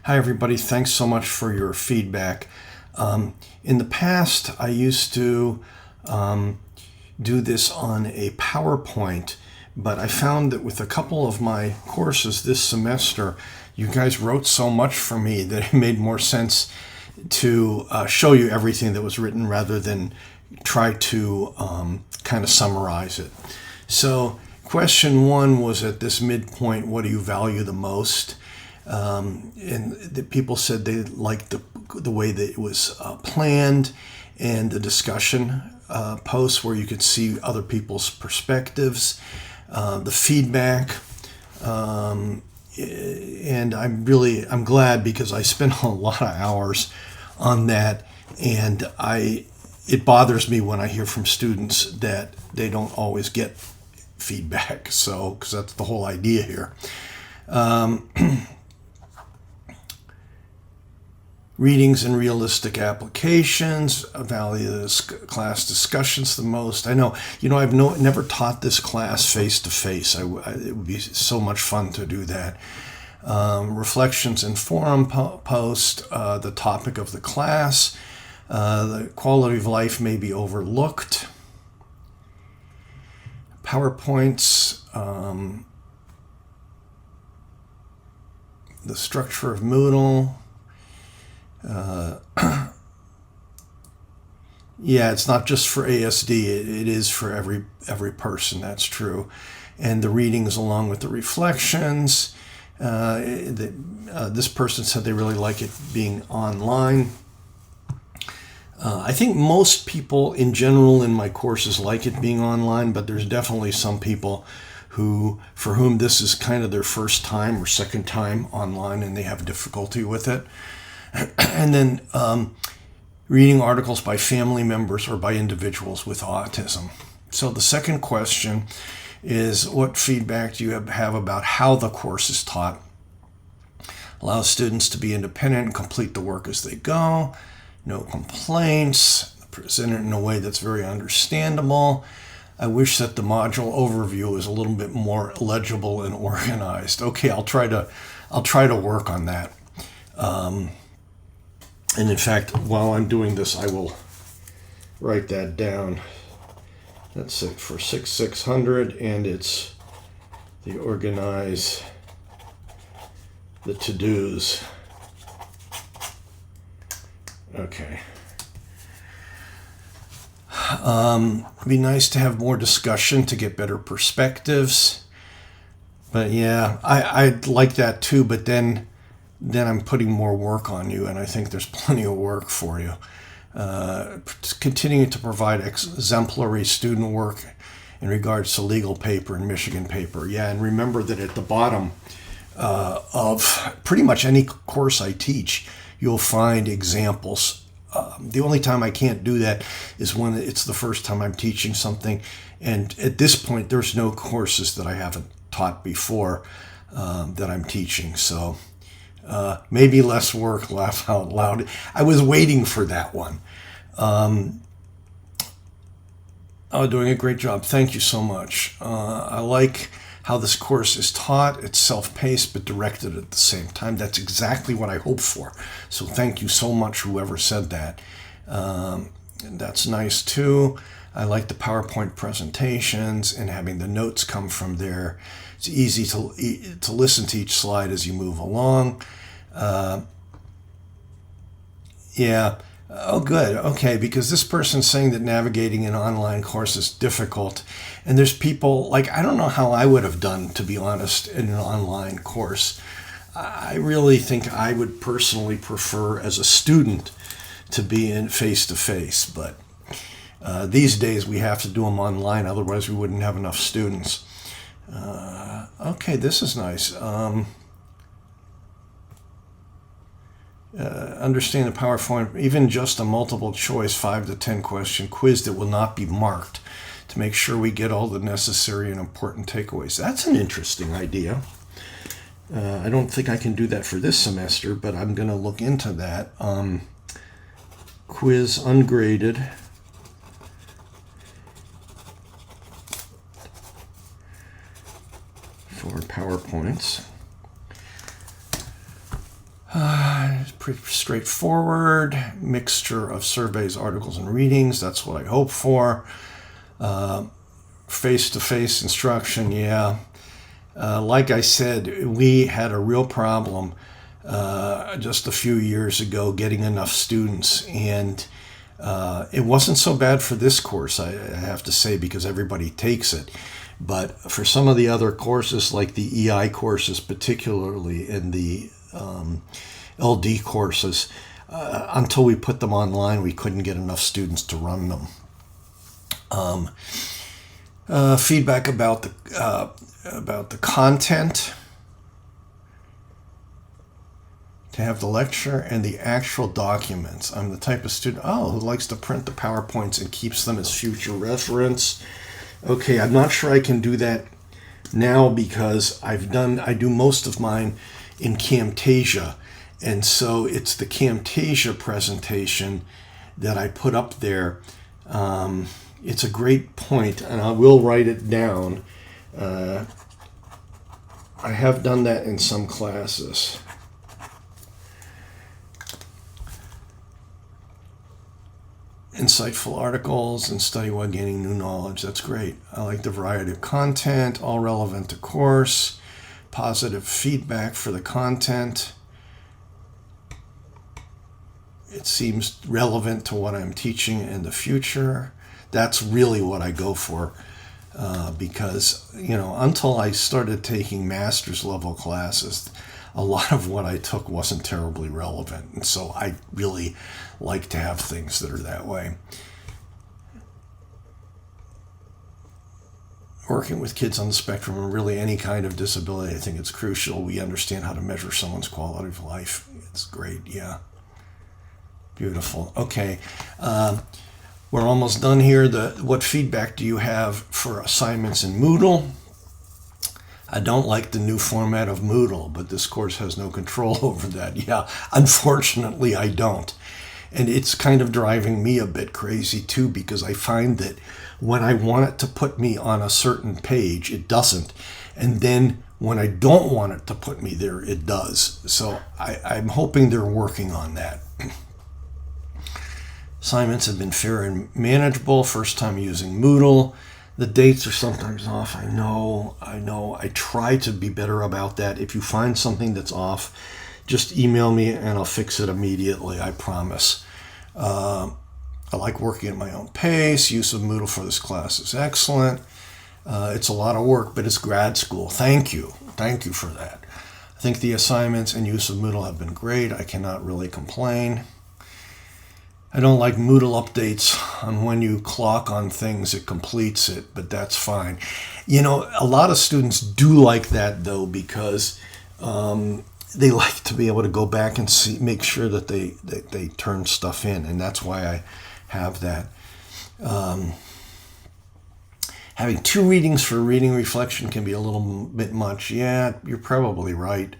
Hi, everybody. Thanks so much for your feedback. In the past, I used to do this on a PowerPoint, but I found that with a couple of my courses this semester, you guys wrote so much for me that it made more sense to show you everything that was written rather than try to kind of summarize it. So question one was, at this midpoint, what do you value the most? And the people said they liked the way that it was planned, and the discussion posts where you could see other people's perspectives, the feedback, and I'm glad, because I spent a lot of hours on that, and it bothers me when I hear from students that they don't always get feedback. So, because that's the whole idea here. Readings and realistic applications, value the class discussions the most. I know, I've never taught this class face to face. It would be so much fun to do that. Reflections and forum post, the topic of the class, the quality of life may be overlooked. PowerPoints, the structure of Moodle. Yeah, it's not just for ASD. It is for every person. That's true. And the readings along with the reflections. This person said they really like it being online. I think most people in general in my courses like it being online, but there's definitely some people for whom this is kind of their first time or second time online, and they have difficulty with it. And then reading articles by family members or by individuals with autism. So the second question is, what feedback do you have about how the course is taught? Allows students to be independent and complete the work as they go. No complaints. Presented in a way that's very understandable. I wish that the module overview was a little bit more legible and organized. Okay, I'll try to work on that. And in fact, while I'm doing this, I will write that down. That's it for 600, and it's the organize the to-dos. Okay. It'd be nice to have more discussion to get better perspectives. But yeah, I'd like that too, but then I'm putting more work on you, and I think there's plenty of work for you. Continuing to provide exemplary student work in regards to legal paper and Michigan paper. Yeah, and remember that at the bottom of pretty much any course I teach, you'll find examples. The only time I can't do that is when it's the first time I'm teaching something, and at this point, there's no courses that I haven't taught before that I'm teaching, so maybe less work, laugh out loud. I was waiting for that one. Doing a great job. Thank you so much. I like how this course is taught. It's self-paced but directed at the same time. That's exactly what I hoped for. So thank you so much, whoever said that. That's nice too. I like the PowerPoint presentations and having the notes come from there. It's easy to listen to each slide as you move along. Yeah. Oh, good. Okay, because this person's saying that navigating an online course is difficult. And there's people, I don't know how I would have done, to be honest, in an online course. I really think I would personally prefer, as a student, to be in face-to-face. But these days we have to do them online, otherwise we wouldn't have enough students. Okay, this is nice. Understand the PowerPoint, even just a multiple choice 5 to 10 question quiz that will not be marked, to make sure we get all the necessary and important takeaways. That's an interesting idea. I don't think I can do that for this semester, but I'm going to look into that. Quiz ungraded. For PowerPoints. pretty straightforward. Mixture of surveys, articles, and readings. That's what I hope for. Face-to-face instruction, yeah. Like I said, we had a real problem just a few years ago getting enough students, and it wasn't so bad for this course, I have to say, because everybody takes it. But for some of the other courses, like the EI courses particularly, and the LD courses, until we put them online, we couldn't get enough students to run them. Feedback about the content. To have the lecture and the actual documents. I'm the type of student, who likes to print the PowerPoints and keeps them as future reference. Okay, I'm not sure I can do that now because I do most of mine in Camtasia. And so it's the Camtasia presentation that I put up there. It's a great point, and I will write it down. I have done that in some classes. Insightful articles and study while gaining new knowledge. That's great. I like the variety of content, all relevant to course. Positive feedback for the content. It seems relevant to what I'm teaching in the future. That's really what I go for because, until I started taking master's level classes, a lot of what I took wasn't terribly relevant. And so I really like to have things that are that way. Working with kids on the spectrum and really any kind of disability, I think it's crucial. We understand how to measure someone's quality of life. It's great, yeah. Beautiful. Okay. We're almost done here. What feedback do you have for assignments in Moodle? I don't like the new format of Moodle, but this course has no control over that. Yeah, unfortunately, I don't. And it's kind of driving me a bit crazy, too, because I find that when I want it to put me on a certain page, it doesn't. And then when I don't want it to put me there, it does. So I'm hoping they're working on that. Assignments have been fair and manageable. First time using Moodle. The dates are sometimes off. I know. I try to be better about that. If you find something that's off, just email me and I'll fix it immediately. I promise. I like working at my own pace. Use of Moodle for this class is excellent. It's a lot of work, but it's grad school. Thank you. Thank you for that. I think the assignments and use of Moodle have been great. I cannot really complain. I don't like Moodle updates on when you clock on things, it completes it, but that's fine. A lot of students do like that, though, because they like to be able to go back and make sure that they turn stuff in, and that's why I have that. Having 2 readings for reading reflection can be a little bit much. Yeah, you're probably right.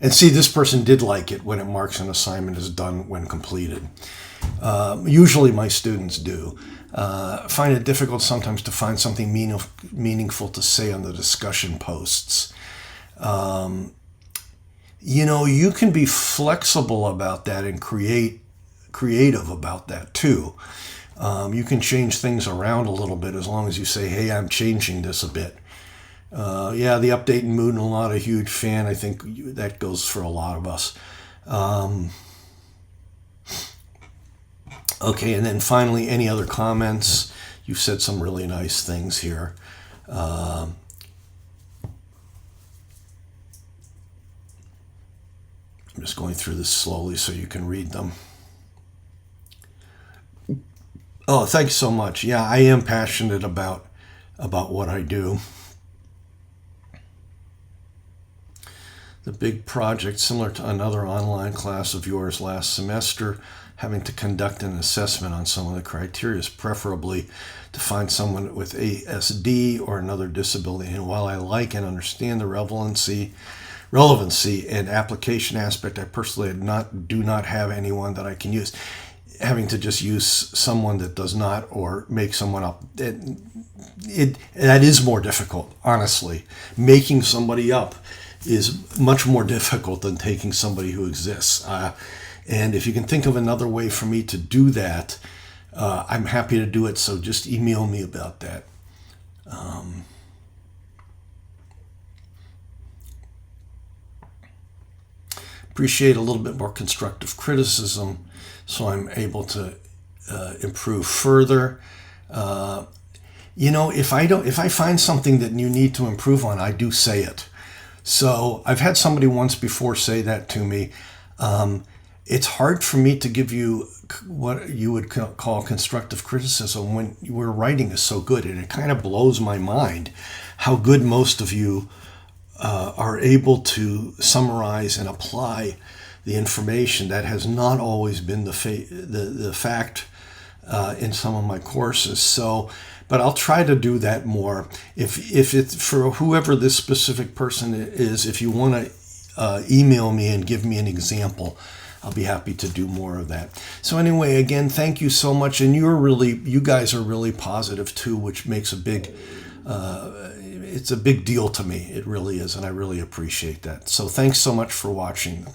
And see, this person did like it when it marks an assignment as done when completed. Usually my students do. Find it difficult sometimes to find something meaningful to say on the discussion posts. You can be flexible about that and creative about that too. You can change things around a little bit as long as you say, hey, I'm changing this a bit. The update in Moodle, I'm not a huge fan. I think that goes for a lot of us. Okay, and then finally, any other comments? You've said some really nice things here. I'm just going through this slowly so you can read them. Oh, thanks so much. Yeah, I am passionate about what I do. The big project, similar to another online class of yours last semester, having to conduct an assessment on some of the criteria, preferably to find someone with ASD or another disability. And while I like and understand the relevancy and application aspect, I personally do not have anyone that I can use. Having to just use someone that does not, or make someone up, that is more difficult, honestly. Making somebody up is much more difficult than taking somebody who exists. And if you can think of another way for me to do that, I'm happy to do it. So just email me about that. Appreciate a little bit more constructive criticism so I'm able to improve further. If I find something that you need to improve on, I do say it. So I've had somebody once before say that to me. It's hard for me to give you what you would call constructive criticism when your writing is so good, and it kind of blows my mind how good most of you are able to summarize and apply the information. That has not always been the fact in some of my courses. But I'll try to do that more. If it's for whoever this specific person is, if you want to email me and give me an example, I'll be happy to do more of that. So anyway, again, thank you so much. And you guys are really positive too, which makes it's a big deal to me. It really is. And I really appreciate that. So thanks so much for watching.